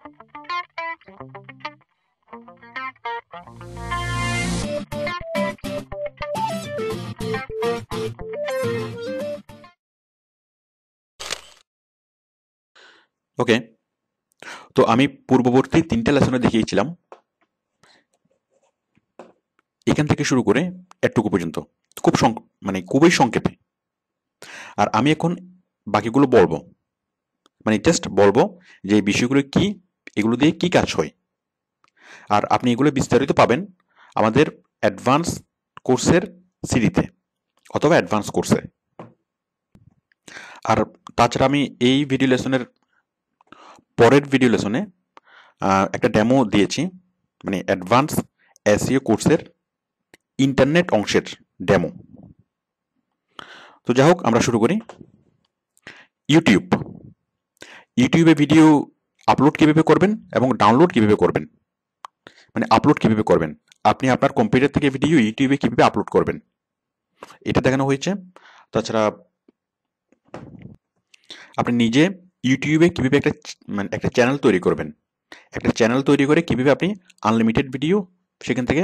ওকে, তো আমি পূর্ববর্তী 3টা লেসনে দেখিয়েছিলাম এখান থেকে শুরু করে এটুকু পর্যন্ত, খুব মানে খুবই সংক্ষেপে। আর আমি এখন বাকিগুলো বলবো, মানে জাস্ট বলবো যে এই বিষয়গুলো কি, এগুলো দিয়ে কি কাজ হয়। আর আপনি এগুলো বিস্তারিত পাবেন আমাদের অ্যাডভান্স কোর্সের সিডিতে অথবা অ্যাডভান্স কোর্সে। আর তাছাড়া আমি এই ভিডিও লেসনের পরের ভিডিও লেসনে একটা ডেমো দিয়েছি, মানে অ্যাডভান্স এসইও কোর্সের ইন্টারনেট অংশের ডেমো। তো যাই হোক, আমরা শুরু করি। ইউটিউবে ভিডিও আপলোড কিভাবে করবেন এবং ডাউনলোড কিভাবে করবেন, মানে আপলোড কিভাবে করবেন, আপনি আপনার কম্পিউটার থেকে ভিডিও ইউটিউবে কিভাবে আপলোড করবেন, এটা দেখানো হয়েছে। তাছাড়া আপনি নিজে ইউটিউবে কিভাবে মানে একটা চ্যানেল তৈরি করবেন, একটা চ্যানেল তৈরি করে কিভাবে আপনি আনলিমিটেড ভিডিও সেখান থেকে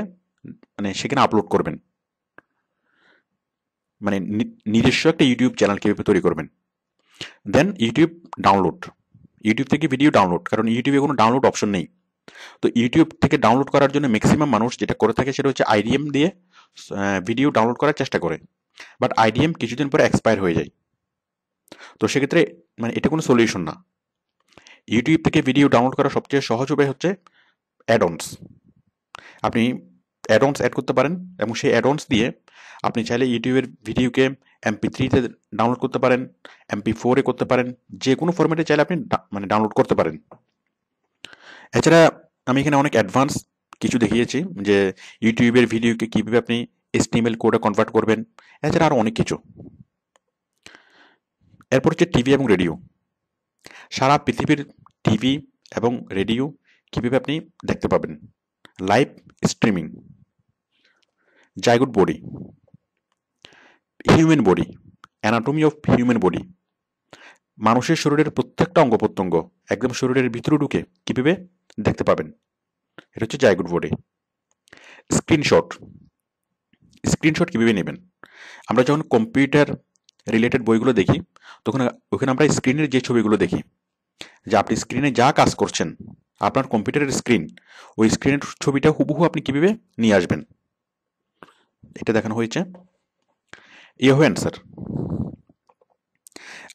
মানে সেখানে আপলোড করবেন, মানে নিজস্ব একটা ইউটিউব চ্যানেল কিভাবে তৈরি করবেন। দেন ইউটিউব থেকে ভিডিও ডাউনলোড, কারণ ইউটিউবে কোনো ডাউনলোড অপশন নেই। তো ইউটিউব থেকে ডাউনলোড করার জন্য ম্যাক্সিমাম মানুষ যেটা করে থাকে সেটা হচ্ছে আইডিএম দিয়ে ভিডিও ডাউনলোড করার চেষ্টা করে, বাট আইডিএম কিছুদিন পরে এক্সপায়ার হয়ে যায়। তো সেক্ষেত্রে মানে এটা কোনো সলিউশন না। ইউটিউব থেকে ভিডিও ডাউনলোড করার সবচেয়ে সহজ উপায় হচ্ছে অ্যাডঅনস। আপনি অ্যাডঅনস অ্যাড করতে পারেন এবং সেই অ্যাডঅনস দিয়ে আপনি চাইলে ইউটিউবের ভিডিওকে MP3-তে ডাউনলোড করতে পারেন, MP4-এ করতে পারেন, যে কোনো ফরম্যাটে চাইলে আপনি মানে ডাউনলোড করতে পারেন। এছাড়া আমি এখানে অনেক অ্যাডভান্স কিছু দেখিয়েছি যে ইউটিউবের ভিডিওকে কীভাবে আপনি HTML কোডে কনভার্ট করবেন, এছাড়া আরও অনেক কিছু। এরপর হচ্ছে টিভি এবং রেডিও। সারা পৃথিবীর টিভি এবং রেডিও কীভাবে আপনি দেখতে পাবেন, live streaming. Zygote body, human body, anatomy of human body, মানুষের শরীরের প্রত্যেকটা অঙ্গ প্রত্যঙ্গ একদম শরীরের ভিতরে ঢুকে কীভাবে দেখতে পাবেন, এটা হচ্ছে জাইগোট বডি। স্ক্রিনশট, স্ক্রিনশট কীভাবে নেবেন। আমরা যখন কম্পিউটার রিলেটেড বইগুলো দেখি তখন ওখানে আমরা স্ক্রিনের যে ছবিগুলো দেখি, যে আপনি স্ক্রিনে যা কাজ করছেন, আপনার কম্পিউটারের স্ক্রিন, ওই স্ক্রিনের ছবিটা হুবহু আপনি কীভাবে নিয়ে আসবেন, এটা দেখানো হয়েছে। ইয়াহু অ্যান্সার,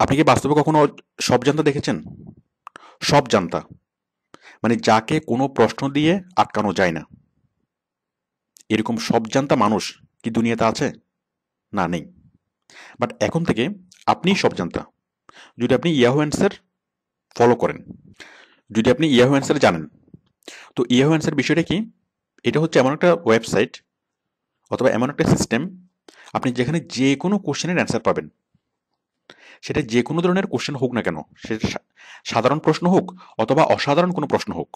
আপনি কি বাস্তবে কখনো সব জানতা দেখেছেন? সব জানতা মানে যাকে কোনো প্রশ্ন দিয়ে আটকানো যায় না, এরকম সব জানতা মানুষ কি দুনিয়াতে আছে? না, নেই। বাট এখন থেকে আপনি সব জানতা যদি আপনি ইয়াহু অ্যান্সার ফলো করেন, যদি আপনি ইয়াহু অ্যান্সার জানেন। তো ইয়াহু অ্যান্সার বিষয়টা কি? এটা হচ্ছে এমন একটা ওয়েবসাইট অথবা এমন একটা সিস্টেম আপনি যেখানে যে কোনো কোশ্চেনের অ্যান্সার পাবেন, সেটা যে কোনো ধরনের কোশ্চেন হোক না কেন, সেটা সাধারণ প্রশ্ন হোক অথবা অসাধারণ কোনো প্রশ্ন হোক,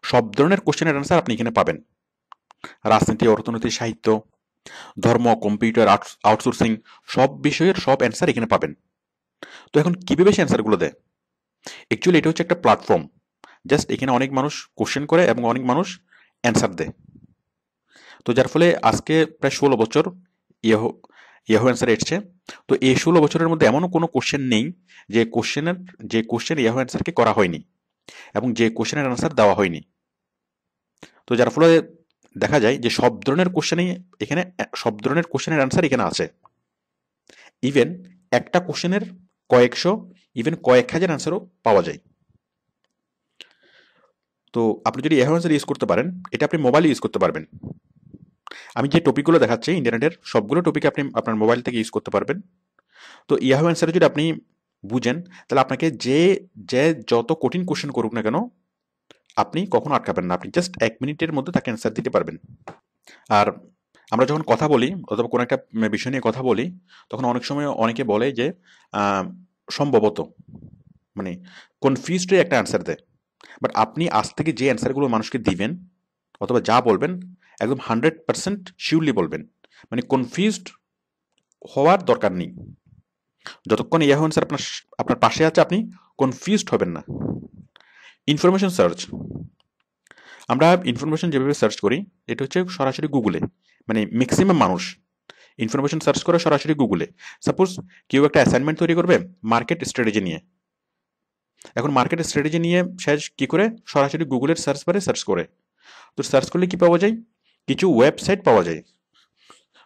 সব ধরনের কোশ্চেনের অ্যান্সার আপনি এখানে পাবেন। রাজনীতি, অর্থনীতি, সাহিত্য, ধর্ম, কম্পিউটার, আউটসোর্সিং, সব বিষয়ের সব অ্যান্সার এখানে পাবেন। তো এখন কীভাবে সে অ্যান্সারগুলো দেয়? অ্যাকচুয়ালি এটা হচ্ছে একটা প্ল্যাটফর্ম, জাস্ট এখানে অনেক মানুষ কোশ্চেন করে এবং অনেক মানুষ অ্যান্সার দেয়। তো যার ফলে আজকে প্রায় 16 বছর ইয়াহু অ্যান্সার এসছে। তো এই 16 বছরের মধ্যে এমনও কোনো কোশ্চেন নেই যে কোশ্চেন ইয়াহু অ্যান্সারকে করা হয়নি এবং যে কোশ্চেনের অ্যান্সার দেওয়া হয়নি। তো যার ফলে দেখা যায় যে সব ধরনের কোশ্চেনই এখানে, সব ধরনের কোশ্চেনের অ্যান্সার এখানে আছে। ইভেন একটা কোশ্চেনের কয়েকশো, ইভেন কয়েক হাজার অ্যান্সারও পাওয়া যায়। তো আপনি যদি ইয়াহু অ্যান্সার ইউজ করতে পারেন, এটা আপনি মোবাইলে ইউজ করতে পারবেন। আমি যে টপিকগুলো দেখাচ্ছি ইন্টারনেটের সবগুলো টপিক আপনি আপনার মোবাইল থেকে ইউজ করতে পারবেন। তো ইয়াহু অ্যান্সারে যদি আপনি বুঝেন, তাহলে আপনাকে যে যত কঠিন কোশ্চেন করুক না কেন, আপনি কখনো আটকাবেন না, আপনি জাস্ট 1 মিনিটের মধ্যে তাকে অ্যান্সার দিতে পারবেন। আর আমরা যখন কথা বলি অথবা কোনো একটা বিষয় নিয়ে কথা বলি, তখন অনেক সময় অনেকে বলে যে সম্ভবত, মানে কনফিউজড হয়ে একটা অ্যান্সার দেয়। বাট আপনি আজ থেকে যে অ্যান্সারগুলো মানুষকে দিবেন অথবা যা বলবেন, একদম 100% শিওরলি বলবেন, মানে কনফিউজড হওয়ার দরকার নেই। যতক্ষণ ইয়াহু অ্যান্সার আপনার পাশে আছে, আপনি কনফিউজড হবেন না। ইনফরমেশন সার্চ, আমরা ইনফরমেশন যেভাবে সার্চ করি এটা হচ্ছে সরাসরি গুগলে, মানে ম্যাক্সিমাম মানুষ ইনফরমেশন সার্চ করে সরাসরি গুগলে। সাপোজ কেউ একটা অ্যাসাইনমেন্ট তৈরি করবে মার্কেট স্ট্র্যাটেজি নিয়ে, এখন মার্কেট স্ট্র্যাটেজি নিয়ে সে কি করে সরাসরি গুগলের সার্চ বারে সার্চ করে। তো সার্চ করলে কি পাওয়া যায়, কিছু ওয়েবসাইট পাওয়া যায়।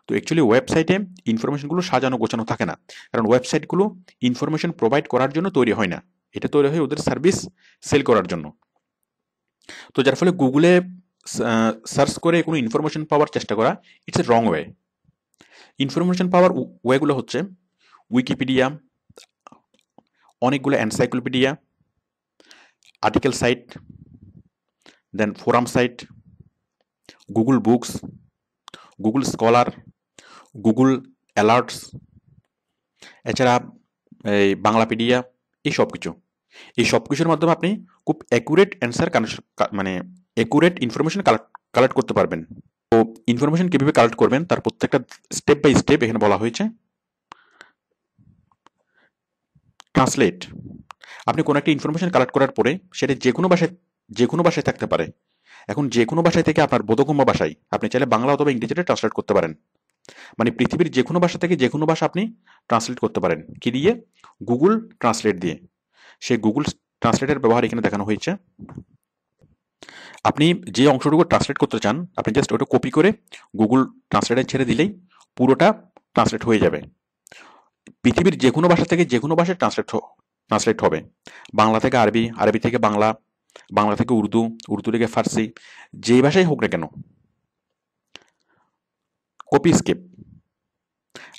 তো অ্যাকচুয়ালি ওয়েবসাইটে ইনফরমেশনগুলো সাজানো গোছানো থাকে না, কারণ ওয়েবসাইটগুলো ইনফরমেশন প্রোভাইড করার জন্য তৈরি হয় না, এটা তৈরি হয় ওদের সার্ভিস সেল করার জন্য। তো যার ফলে গুগলে সার্চ করে কোনো ইনফরমেশন পাওয়ার চেষ্টা করা, it's a wrong way. Information পাওয়ার ওয়েগুলো হচ্ছে উইকিপিডিয়া, অনেকগুলো encyclopedia, article site, then forum site, Google Books, Google Scholar, Google Alerts, এছাড়া এই বাংলাপিডিয়া, এই সব কিছু, এই সব কিছুর মাধ্যমে আপনি খুব অ্যাকুরেট অ্যান্সার মানে অ্যাকুরেট ইনফরমেশন কালেক্ট করতে পারবেন। তো ইনফরমেশন কীভাবে কালেক্ট করবেন তার প্রত্যেকটা স্টেপ বাই স্টেপ এখানে বলা হয়েছে। ট্রান্সলেট, আপনি কোনো একটা ইনফরমেশন কালেক্ট করার পরে সেটা যে কোনো ভাষায় থাকতে পারে। এখন যে কোনো ভাষায় থেকে আপনার বোধগম্য ভাষায় আপনি চাইলে বাংলা অথবা ইংরেজিতে ট্রান্সলেট করতে পারেন, মানে পৃথিবীর যে কোনো ভাষা থেকে যে কোনো ভাষা আপনি ট্রান্সলেট করতে পারেন। কি দিয়ে? গুগল ট্রান্সলেট দিয়ে। সেই গুগল ট্রান্সলেটের ব্যবহার এখানে দেখানো হয়েছে। আপনি যে অংশটুকু ট্রান্সলেট করতে চান আপনি জাস্ট ওটা কপি করে গুগল ট্রান্সলেটে ছেড়ে দিলেই পুরোটা ট্রান্সলেট হয়ে যাবে। পৃথিবীর যে কোনো ভাষা থেকে যে কোনো ভাষায় ট্রান্সলেট হবে। বাংলা থেকে আরবি, আরবি থেকে বাংলা, বাংলা থেকে উর্দু, উর্দু থেকে ফার্সি, যেই ভাষাই হোক না কেন। কপি স্কেপ,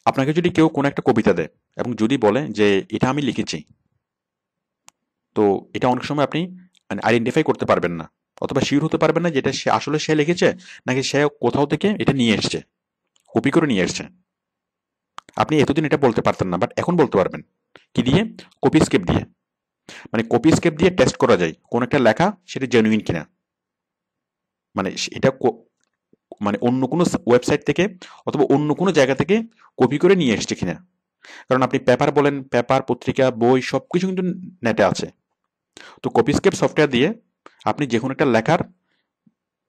আপনাকে যদি কেউ কোনো একটা কবিতা দেয় এবং যদি বলে যে এটা আমি লিখেছি, তো এটা অনেক সময় আপনি মানে আইডেন্টিফাই করতে পারবেন না, অথবা শিওর হতে পারবেন না যেটা আসলে সে লিখেছে নাকি সে কোথাও থেকে এটা নিয়ে এসছে, কপি করে নিয়ে এসছে। আপনি এতদিন এটা বলতে পারতেন না, বাট এখন বলতে পারবেন। কি দিয়ে? কপি স্কেপ দিয়ে। মানে কপি স্কেপ দিয়ে টেস্ট করা যায় কোন একটা লেখা সেটা জেনুইন কিনা, মানে এটা মানে অন্য কোনো ওয়েবসাইট থেকে অথবা অন্য কোনো জায়গা থেকে কপি করে নিয়ে এসছে কিনা। কারণ আপনি পেপার বলেন, পেপার, পত্রিকা, বই সবকিছু কিন্তু নেটে আছে। তো কপিস্কেপ সফটওয়্যার দিয়ে আপনি যে কোনো একটা লেখার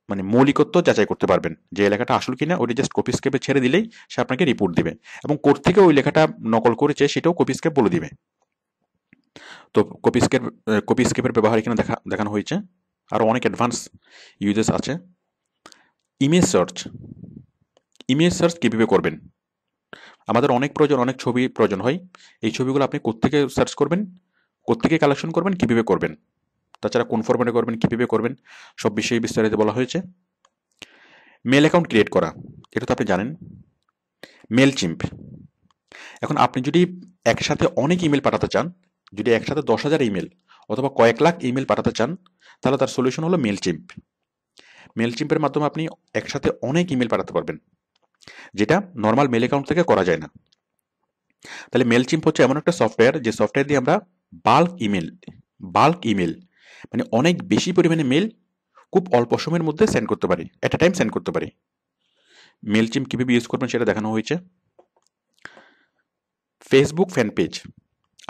মানে মৌলিকত্ব যাচাই করতে পারবেন, যে লেখাটা আসল কিনা। ওটা জাস্ট কপিস্কেপে ছেড়ে দিলেই সে আপনাকে রিপোর্ট দিবে, এবং কোর্ট থেকে ওই লেখাটা নকল করেছে সেটাও কপিস্কেপ বলে দিবে। তো কপিস্কেপের ব্যবহার এখানে দেখানো হয়েছে। আরও অনেক অ্যাডভান্স ইউজেস আছে। ইমেজ সার্চ, ইমেজ সার্চ কীভাবে করবেন? আমাদের অনেক ছবি প্রয়োজন হয়। এই ছবিগুলো আপনি কোত্থেকে সার্চ করবেন, কোত্থেকে কালেকশন করবেন, কীভাবে করবেন, তাছাড়া কোন ফরম্যাটে করবেন, কীভাবে করবেন, সব বিষয়ে বিস্তারিত বলা হয়েছে। মেল অ্যাকাউন্ট ক্রিয়েট করা, এটা তো আপনি জানেন। মেলচিম্প, এখন আপনি যদি একসাথে অনেক ইমেল পাঠাতে চান, যদি একসাথে 10,000 ইমেল অথবা কয়েক লাখ ইমেল পাঠাতে চান, তাহলে তার সলিউশন হলো মেলচিম্প। মেলচিম্পের মাধ্যমে আপনি একসাথে অনেক ইমেল পাঠাতে পারবেন, যেটা নর্মাল মেল অ্যাকাউন্ট থেকে করা যায় না। তাহলে মেলচিম্প হচ্ছে এমন একটা সফটওয়্যার, যে সফটওয়্যার দিয়ে আমরা বাল্ক ইমেল মানে অনেক বেশি পরিমাণে মেল খুব অল্প সময়ের মধ্যে সেন্ড করতে পারি, এট এ টাইম সেন্ড করতে পারি। মেলচিম্প কীভাবে ইউজ করবেন সেটা দেখানো হয়েছে। ফেসবুক ফ্যান পেজ,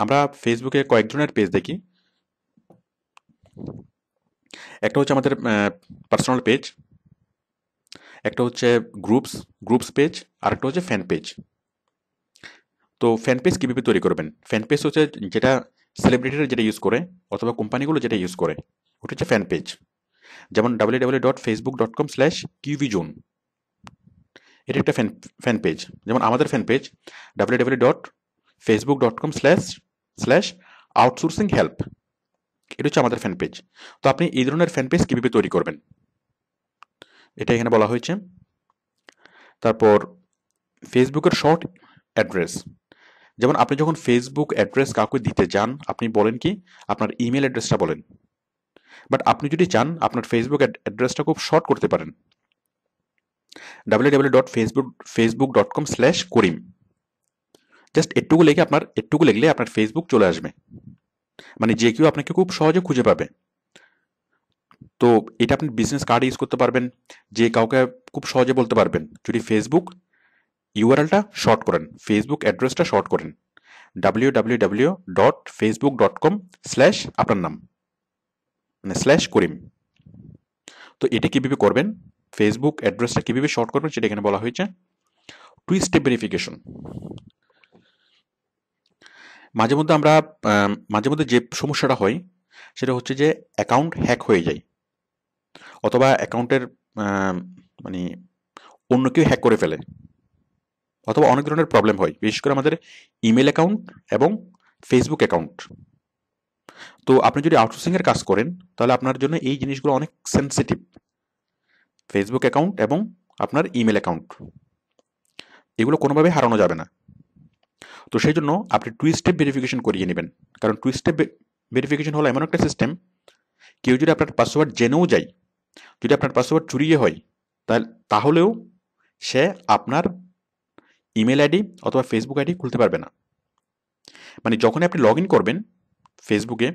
আমরা ফেসবুকে কয়েক ধরনের পেজ দেখি। একটা হচ্ছে আমাদের পার্সোনাল পেজ, একটা হচ্ছে গ্রুপস পেজ, আর একটা হচ্ছে ফ্যান পেজ। তো ফ্যান পেজ কীভাবে তৈরি করবেন? ফ্যান পেজ হচ্ছে যেটা সেলিব্রিটিরা যেটা ইউজ করে অথবা কোম্পানিগুলো যেটা ইউজ করে, ওটা হচ্ছে ফ্যান পেজ। যেমন www.facebook.com/qvzone, এটা একটা ফ্যান পেজ। যেমন আমাদের ফ্যান পেজ www.facebook.com/outsourcinghelp, এটা হচ্ছে আমাদের ফ্যান পেজ। তো আপনি এই ধরনের ফ্যান পেজ কীভাবে তৈরি করবেন এটা এখানে বলা হয়েছে। তারপর ফেসবুকের শর্ট অ্যাড্রেস, যেমন আপনি যখন ফেসবুক অ্যাড্রেস কাউকে দিতে যান, আপনি বলেন কি আপনার ইমেল অ্যাড্রেসটা বলেন, বাট আপনি যদি চান আপনার ফেসবুক অ্যাড্রেসটা খুব শর্ট করতে পারেন, www.facebook.com/করিম, জাস্ট এটুকু লিখলে আপনার ফেসবুক চলে আসবে, মানে যে কেউ আপনাকে খুব সহজে খুঁজে পাবে। তো এটা আপনি বিজনেস কার্ড ইউজ করতে পারবেন, যে কাউকে খুব সহজে বলতে পারবেন যদি ফেসবুক ইউআরএলটা শর্ট করেন, ফেসবুক অ্যাড্রেসটা শর্ট করেন www.facebook.com/ আপনার নাম। মানে স্ল্যাশ করিম। তো এটা কিভাবে করবেন, ফেসবুক অ্যাড্রেসটা কিভাবে শর্ট করবেন সেটা এখানে বলা হয়েছে। Two step verification. মাঝে মধ্যে আমরা মাঝে মধ্যে যে সমস্যাটা হয় সেটা হচ্ছে যে অ্যাকাউন্ট হ্যাক হয়ে যায়, অথবা অ্যাকাউন্টের মানে অন্য কেউ হ্যাক করে ফেলে, অথবা অনেক ধরনের প্রবলেম হয়, বিশেষ করে আমাদের ইমেল অ্যাকাউন্ট এবং ফেসবুক অ্যাকাউন্ট। তো আপনি যদি আউটসোর্সিংয়ের কাজ করেন তাহলে আপনার জন্য এই জিনিসগুলো অনেক সেন্সিটিভ, ফেসবুক অ্যাকাউন্ট এবং আপনার ইমেল অ্যাকাউন্ট, এগুলো কোনোভাবে হারানো যাবে না। তো সেই জন্য আপনি টু স্টেপ ভেরিফিকেশন করিয়ে নেবেন, কারণ টু স্টেপ ভেরিফিকেশন হলো এমন একটা সিস্টেম, কেউ যদি আপনার পাসওয়ার্ড জেনেও যায়, যদি আপনার পাসওয়ার্ড চুরিয়ে হয়, তাহলেও সে আপনার ইমেল আইডি অথবা ফেসবুক আইডি খুলতে পারবে না। মানে যখনই আপনি লগ ইন করবেন ফেসবুকে,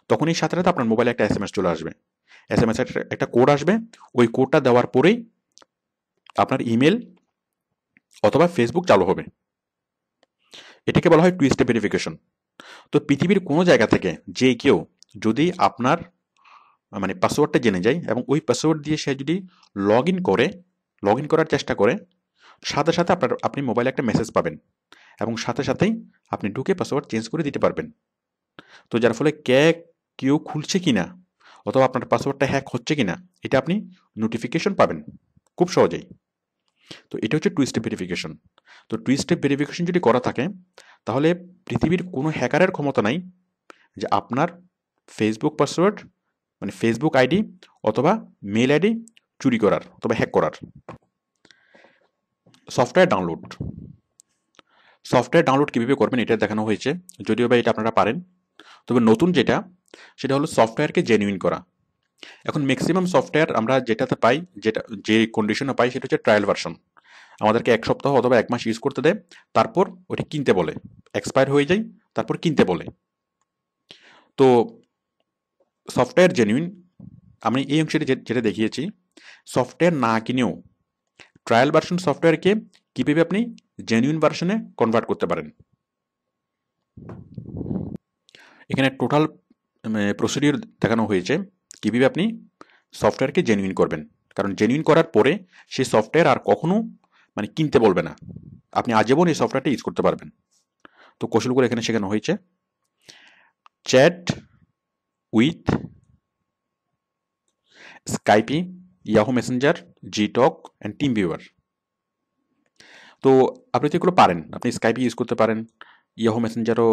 তখনই সাথে সাথে আপনার মোবাইলে একটা এসএমএস চলে আসবে, এসএমএস একটা কোড আসবে, ওই কোডটা দেওয়ার পরেই আপনার ইমেল অথবা ফেসবুক চালু হবে। এটাকে বলা হয় টু স্টেপ ভেরিফিকেশন। তো পৃথিবীর কোনো জায়গা থেকে যে কেউ যদি আপনার মানে পাসওয়ার্ডটা জেনে যায় এবং ওই পাসওয়ার্ড দিয়ে সে যদি লগ ইন করার চেষ্টা করে, সাথে সাথে আপনি মোবাইলে একটা মেসেজ পাবেন এবং সাথে সাথেই আপনি ঢুকে পাসওয়ার্ড চেঞ্জ করে দিতে পারবেন। তো যার ফলে কেউ খুলছে কিনা অথবা আপনার পাসওয়ার্ডটা হ্যাক হচ্ছে কিনা এটা আপনি নোটিফিকেশন পাবেন খুব সহজেই। তো এটা হচ্ছে টু স্টেপ ভেরিফিকেশন। তো টু স্টেপ ভেরিফিকেশন যদি করা থাকে তাহলে পৃথিবীর কোনো হ্যাকারের ক্ষমতা নাই যে আপনার ফেসবুক পাসওয়ার্ড মানে ফেসবুক আইডি অথবা মেল আইডি চুরি করার অথবা হ্যাক করার। সফটওয়্যার ডাউনলোড কীভাবে করবেন এটা দেখানো হয়েছে, যদিও বা এটা আপনারা পারেন। তবে নতুন সেটা হলো সফটওয়্যারকে জেনুইন করা। এখন ম্যাক্সিমাম সফটওয়্যার আমরা যেটাতে পাই, যে কন্ডিশনে পাই সেটা হচ্ছে ট্রায়াল ভার্সন। আমাদেরকে 1 সপ্তাহ অথবা 1 মাস ইউজ করতে দেয়, তারপর ওটা কিনতে বলে, এক্সপায়ার হয়ে যায়, তারপর কিনতে বলে। তো সফটওয়্যার জেনুইন আমি এই অংশে যেটা দেখিয়েছি, সফটওয়্যার না কিনেও ট্রায়াল ভার্সন সফটওয়্যারকে কীভাবে আপনি জেনুইন ভার্সনে কনভার্ট করতে পারেন। এখানে টোটাল প্রসিডিউর দেখানো হয়েছে কীভাবে আপনি সফটওয়্যারকে জেনুইন করবেন, কারণ জেনুইন করার পরে সেই সফটওয়্যার আর কখনো মানে কিনতে বলবে না, আপনি আজীবন এই সফটওয়্যারটা ইউজ করতে পারবেন। তো কৌশলগুলো এখানে শেখানো হয়েছে। Chat with Skype, Yahoo Messenger, GTalk and TeamViewer. তো আপনি তো এগুলো পারেন, আপনি স্কাইপি ইউজ করতে পারেন, ইয়াহু মেসেঞ্জারও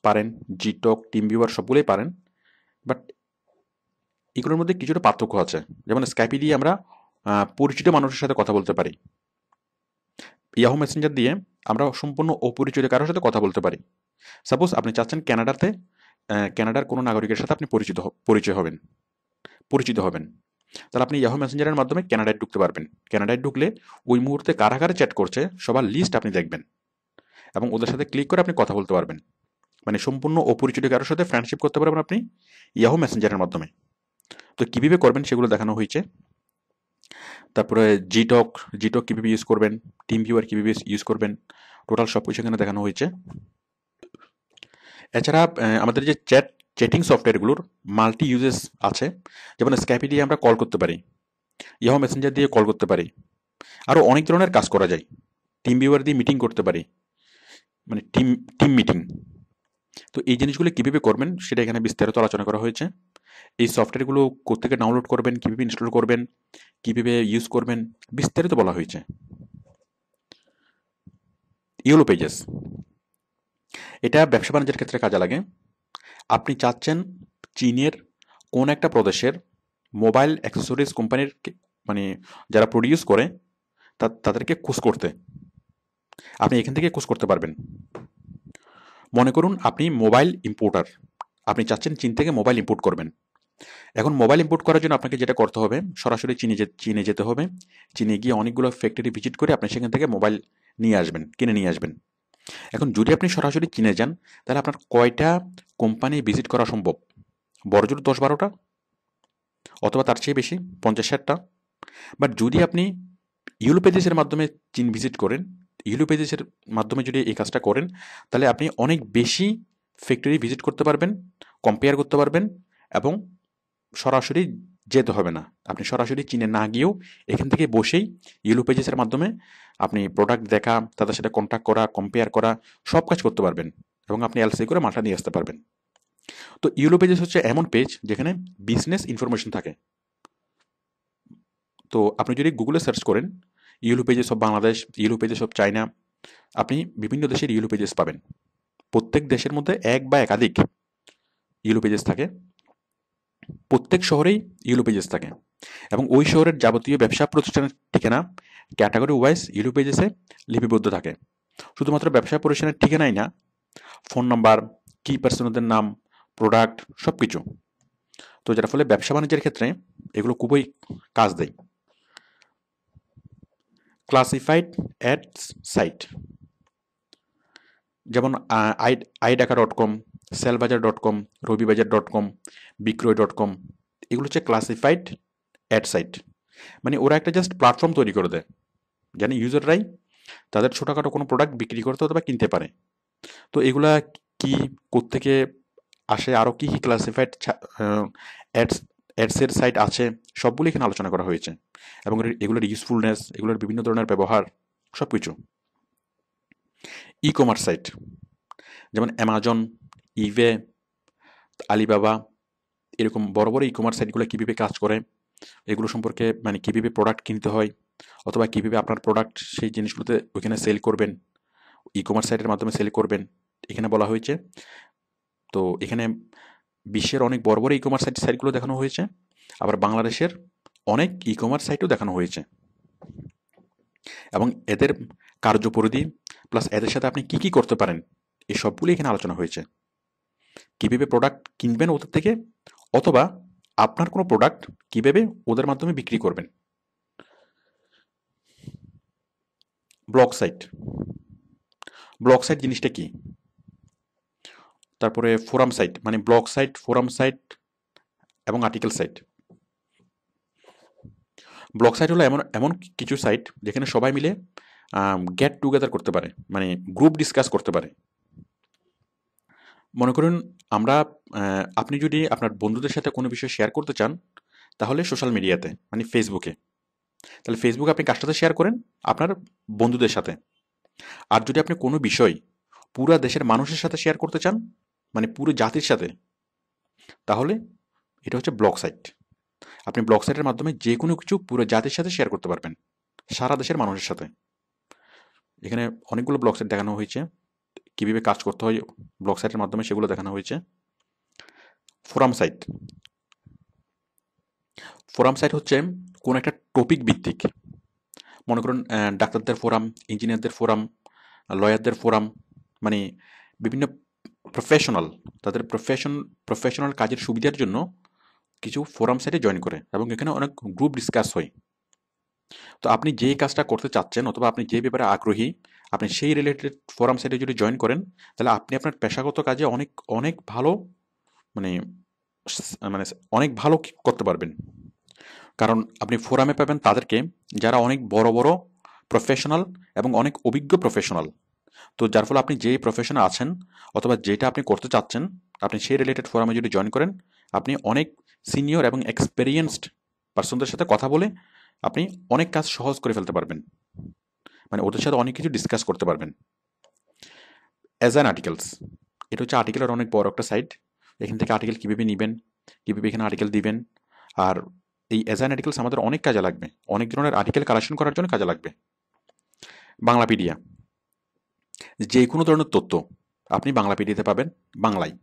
পারেন, জিটক, টিম ভিউয়ার সবগুলোই পারেন। বাট এগুলোর মধ্যে কিছুটা পার্থক্য আছে। যেমন স্কাইপি দিয়ে আমরা পরিচিত মানুষের সাথে কথা বলতে পারি, ইয়াহু মেসেঞ্জার দিয়ে আমরা সম্পূর্ণ অপরিচিত কারোর সাথে কথা বলতে পারি। সাপোজ আপনি চাচ্ছেন ক্যানাডার কোনো নাগরিকের সাথে আপনি পরিচিত হবেন, তাহলে আপনি ইয়াহু মেসেঞ্জারের মাধ্যমে ক্যানাডায় ঢুকতে পারবেন। ক্যানাডায় ঢুকলে ওই মুহূর্তে কারা কারা চ্যাট করছে সবার লিস্ট আপনি দেখবেন এবং ওদের সাথে ক্লিক করে আপনি কথা বলতে পারবেন। মানে সম্পূর্ণ অপরিচিত কারোর সাথে ফ্রেন্ডশিপ করতে পারবেন আপনি ইয়াহু মেসেঞ্জারের মাধ্যমে। তো কীভাবে করবেন সেগুলো দেখানো হয়েছে। তারপরে জিটক কীভাবে ইউজ করবেন, টিম ভিউয়ার কীভাবে ইউজ করবেন, টোটাল সব কিছু এখানে দেখানো হয়েছে। এছাড়া আমাদের যে চ্যাটিং সফটওয়্যারগুলোর মাল্টি ইউজেস আছে, যেমন স্কাইপি দিয়ে আমরা কল করতে পারি, ইয়াহু মেসেঞ্জার দিয়ে কল করতে পারি, আরও অনেক ধরনের কাজ করা যায়। টিম ভিউয়ার দিয়ে মিটিং করতে পারি, মানে টিম মিটিং। তো এই জিনিসগুলো কীভাবে করবেন সেটা এখানে বিস্তারিত আলোচনা করা হয়েছে। এই সফটওয়্যারগুলো কোত্থেকে ডাউনলোড করবেন, কীভাবে ইনস্টল করবেন, কীভাবে ইউজ করবেন, বিস্তারিত বলা হয়েছে। ইয়েলো পেজেস, এটা ব্যবসা বাণিজ্যের ক্ষেত্রে কাজে লাগে। আপনি চাচ্ছেন চীনের কোন একটা প্রদেশের মোবাইল অ্যাক্সেসরিজ কোম্পানির মানে যারা প্রডিউস করে তাদেরকে খোঁজ করতে, আপনি এখান থেকে খোঁজ করতে পারবেন। মনে করুন আপনি মোবাইল ইম্পোর্টার, আপনি চাচ্ছেন চীন থেকে মোবাইল ইম্পোর্ট করবেন। এখন মোবাইল ইম্পোর্ট করার জন্য আপনাকে যেটা করতে হবে, সরাসরি চীনে যেতে হবে। চীনে গিয়ে অনেকগুলো ফ্যাক্টরি ভিজিট করে আপনি সেখান থেকে মোবাইল কিনে নিয়ে আসবেন। এখন যদি আপনি সরাসরি চীনে যান তাহলে আপনার কয়টা কোম্পানি ভিজিট করা সম্ভব? বড়জোর 10-12টা অথবা তার চেয়ে বেশি, 50-60টা। বাট যদি আপনি ইয়েলো পেজেসের মাধ্যমে চীন ভিজিট করেন, ইয়েলো পেজেসের মাধ্যমে যদি এই কাজটা করেন, তাহলে আপনি অনেক বেশি ফ্যাক্টরি ভিজিট করতে পারবেন, কম্পেয়ার করতে পারবেন এবং সরাসরি যেতে হবে না, আপনি সরাসরি চীনে না গিয়েও এখান থেকে বসেই ইয়েলো পেজেসের মাধ্যমে আপনি প্রোডাক্ট দেখা, তাদের সাথে কন্ট্যাক্ট করা, কম্পেয়ার করা, সব কাজ করতে পারবেন এবং আপনি এলসি করে মালটা নিয়ে আসতে পারবেন। তো ইয়েলো পেজেস হচ্ছে এমন পেজ যেখানে বিজনেস ইনফরমেশন থাকে। তো আপনি যদি গুগলে সার্চ করেন yellow pages of Bangladesh, yellow pages of China, আপনি বিভিন্ন দেশের ইয়েলো পেজেস পাবেন। প্রত্যেক দেশের মধ্যে এক বা একাধিক ইয়েলো পেজেস থাকে, প্রত্যেক শহরেই ইয়েলো পেজেস থাকে এবং ওই শহরের যাবতীয় ব্যবসা প্রতিষ্ঠানের ঠিকানা ক্যাটাগরি ওয়াইজ ইয়েলো পেজেসে লিপিবদ্ধ থাকে। শুধুমাত্র ব্যবসা প্রতিষ্ঠানের ঠিকানাই না, ফোন নাম্বার, কি পার্সনদের নাম, প্রোডাক্ট, সব কিছু। তো যার ফলে ব্যবসা বাণিজ্যের ক্ষেত্রে এগুলো খুবই কাজ দেয়। ক্লাসিফাইড অ্যাডস সাইট যেমন iDaka.com, সেলবাজার.com, রবিবাজার.com, বিক্রয়.com, এগুলো হচ্ছে ক্লাসিফাইড অ্যাড সাইট। মানে ওরা একটা জাস্ট প্ল্যাটফর্ম তৈরি করে দেয় যেন ইউজাররাই তাদের ছোটোখাটো কোনো প্রোডাক্ট বিক্রি করতে অথবা কিনতে পারে। তো এগুলা কি, কোত্থেকে আসে, আরও কী কী ক্লাসিফাইড অ্যাডসের সাইট আছে, সবগুলো এখানে আলোচনা করা হয়েছে এবং এগুলোর ইউজফুলনেস, এগুলোর বিভিন্ন ধরনের ব্যবহার, সব কিছু। ই কমার্স সাইট যেমন অ্যামাজন, ইবে, আলিবাবা, এরকম বড় বড় ই কমার্স সাইটগুলো কীভাবে কাজ করে, এগুলো সম্পর্কে মানে কীভাবে প্রোডাক্ট কিনতে হয় অথবা কীভাবে আপনার প্রোডাক্ট সেই জিনিসগুলোতে ওইখানে সেল করবেন, ই কমার্স সাইটের মাধ্যমে সেল করবেন, এখানে বলা হয়েছে। তো এখানে বিশ্বের অনেক বড় বড় ই কমার্স সাইটগুলো দেখানো হয়েছে, আবার বাংলাদেশের অনেক ই কমার্স সাইটও দেখানো হয়েছে এবং এদের কার্যপরিধি প্লাস এদের সাথে আপনি কি কি করতে পারেন এই সবগুলো এখানে আলোচনা হয়েছে। কীভাবে প্রোডাক্ট কিনবেন ওদের থেকে অথবা আপনার কোনো প্রোডাক্ট কীভাবে ওদের মাধ্যমে বিক্রি করবেন। ব্লগ সাইট, ব্লগ সাইট জিনিসটা কি? তারপরে ফোরাম সাইট, মানে ব্লগ সাইট, ফোরাম সাইট এবং আর্টিকেল সাইট। ব্লগ সাইট হলো এমন এমন কিছু সাইট যেখানে সবাই মিলে গেট টুগেদার করতে পারে, মানে গ্রুপ ডিসকাস করতে পারে। মনে করুন আপনি যদি আপনার বন্ধুদের সাথে কোনো বিষয় শেয়ার করতে চান তাহলে সোশ্যাল মিডিয়াতে, মানে ফেসবুকে, তাহলে ফেসবুকে আপনি কার সাথে শেয়ার করেন? আপনার বন্ধুদের সাথে। আর যদি আপনি কোনো বিষয় পুরো দেশের মানুষের সাথে শেয়ার করতে চান, মানে পুরো জাতির সাথে, তাহলে এটা হচ্ছে ব্লগ সাইট। আপনি ব্লগ সাইটের মাধ্যমে যে কোনো কিছু পুরো জাতির সাথে শেয়ার করতে পারবেন, সারা দেশের মানুষের সাথে। এখানে অনেকগুলো ব্লগ সাইট দেখানো হয়েছে, কীভাবে কাজ করতে হয় ব্লগ সাইটের মাধ্যমে সেগুলো দেখানো হয়েছে। ফোরাম সাইট, ফোরাম সাইট হচ্ছে কোনো একটা টপিক ভিত্তিক, মনে করুন ডাক্তারদের ফোরাম, ইঞ্জিনিয়ারদের ফোরাম, লয়ারদের ফোরাম, মানে বিভিন্ন প্রফেশনাল, তাদের প্রফেশনাল কাজের সুবিধার জন্য কিছু ফোরাম সাইটে জয়েন করে এবং এখানে অনেক গ্রুপ ডিসকাস হয়। তো আপনি যে কাজটা করতে চাচ্ছেন অথবা আপনি যে ব্যাপারে আগ্রহী, আপনি সেই রিলেটেড ফোরাম সাইটে যদি জয়েন করেন তাহলে আপনি আপনার পেশাগত কাজে অনেক অনেক ভালো, মানে মানে অনেক ভালো করতে পারবেন। কারণ আপনি ফোরামে পাবেন তাদেরকে যারা অনেক বড় বড় প্রফেশনাল এবং অনেক অভিজ্ঞ প্রফেশনাল। তো যার ফলে আপনি যেই প্রফেশনে আছেন অথবা যেটা আপনি করতে চাচ্ছেন, আপনি সেই রিলেটেড ফোরামে যদি জয়েন করেন, আপনি অনেক সিনিয়র এবং এক্সপেরিয়েন্সড পার্সনদের সাথে কথা বলে আপনি অনেক কাজ সহজ করে ফেলতে পারবেন, মানে ওদের সাথে অনেক কিছু ডিসকাস করতে পারবেন। অ্যাজ অ্যান আর্টিকেলস, এটা হচ্ছে আর্টিকেলের অনেক বড় একটা সাইট। এখান থেকে আর্টিকেল কীভাবে নেবেন, কীভাবে এখানে আর্টিকেল দিবেন, আর এই অ্যাজ অ্যান আর্টিকেলস আমাদের অনেক কাজে লাগবে, অনেক ধরনের আর্টিকেল কালেকশন করার জন্য কাজে লাগবে। বাংলাপিডিয়া, যে কোনো ধরনের তথ্য আপনি বাংলাপিডিয়াতে পাবেন বাংলায়,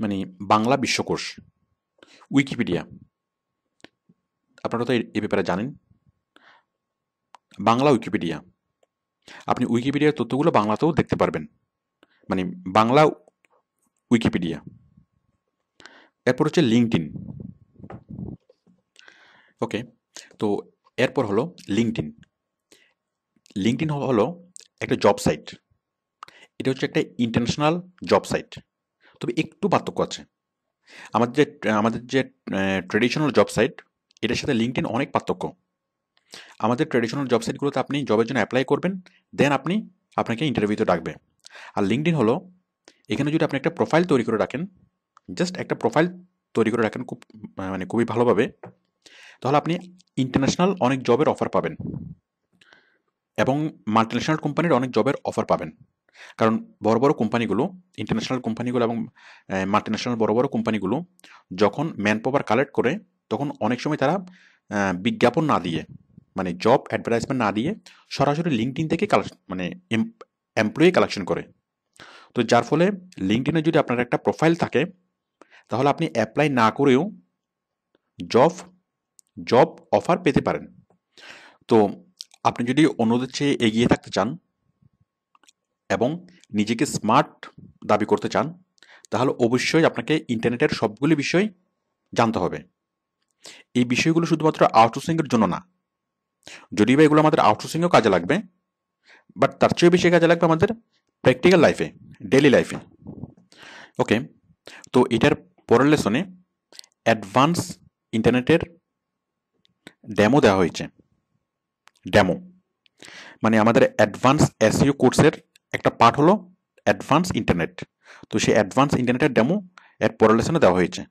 মানে বাংলা বিশ্বকোষ। উইকিপিডিয়া, আপনারা তো এই ব্যাপারে জানেন, বাংলা উইকিপিডিয়া, আপনি উইকিপিডিয়ার তথ্যগুলো বাংলাতেও দেখতে পারবেন, মানে বাংলা উইকিপিডিয়া। এরপর হচ্ছে লিঙ্কডইন। ওকে, তো এরপর হলো লিঙ্কডইন। লিঙ্কডইন হলো একটা জব সাইট, এটা হচ্ছে একটা ইন্টারন্যাশনাল জব সাইট, তবে একটু পার্থক্য আছে। আমাদের যে ট্রেডিশনাল জব সাইট, এটার সাথে লিঙ্কডইন অনেক পার্থক্য। আমাদের ট্রেডিশনাল জব সাইটগুলোতে আপনি জবের জন্য অ্যাপ্লাই করবেন, দেন আপনাকে ইন্টারভিউতে ডাকবে। আর লিঙ্কডইন হলো, এখানে যদি আপনি একটা প্রোফাইল তৈরি করে রাখেন, জাস্ট একটা প্রোফাইল তৈরি করে রাখেন খুব মানে খুবই ভালোভাবে, তাহলে আপনি ইন্টারন্যাশনাল অনেক জবের অফার পাবেন এবং মাল্টিন্যাশনাল কোম্পানির অনেক জবের অফার পাবেন। কারণ বড় বড় কোম্পানিগুলো, ইন্টারন্যাশনাল কোম্পানিগুলো এবং মাল্টিন্যাশনাল বড় বড় কোম্পানিগুলো যখন ম্যান পাওয়ার কালেক্ট করে, তখন অনেক সময় তারা বিজ্ঞাপন না দিয়ে, মানে জব অ্যাডভার্টাইজমেন্ট না দিয়ে সরাসরি লিঙ্কডইন থেকে মানে এমপ্লয়ি কালেকশন করে। তো যার ফলে লিঙ্কডইনে যদি আপনার একটা প্রোফাইল থাকে, তাহলে আপনি অ্যাপ্লাই না করেও জব জব অফার পেতে পারেন। তো আপনি যদি অন্যদের চেয়ে এগিয়ে থাকতে চান এবং নিজেকে স্মার্ট দাবি করতে চান, তাহলে অবশ্যই আপনাকে ইন্টারনেটের সবগুলি বিষয় জানতে হবে। এই বিষয়গুলো শুধুমাত্র আউটসোর্সিংয়ের জন্য না, যদিও বা এগুলো আমাদের আউটসোর্সিংয়েও কাজে লাগবে, বাট তার চেয়েও বেশি কাজে লাগবে আমাদের প্র্যাকটিক্যাল লাইফে, ডেইলি লাইফে। ওকে, তো এটার পরের লেসনে অ্যাডভান্স ইন্টারনেটের ডেমো দেওয়া হয়েছে। ডেমো মানে আমাদের অ্যাডভান্স এসইও কোর্সের একটা পার্ট হলো অ্যাডভান্স ইন্টারনেট। তো সেই অ্যাডভান্স ইন্টারনেটের ডেমো এর পরের লেসনে দেওয়া হয়েছে।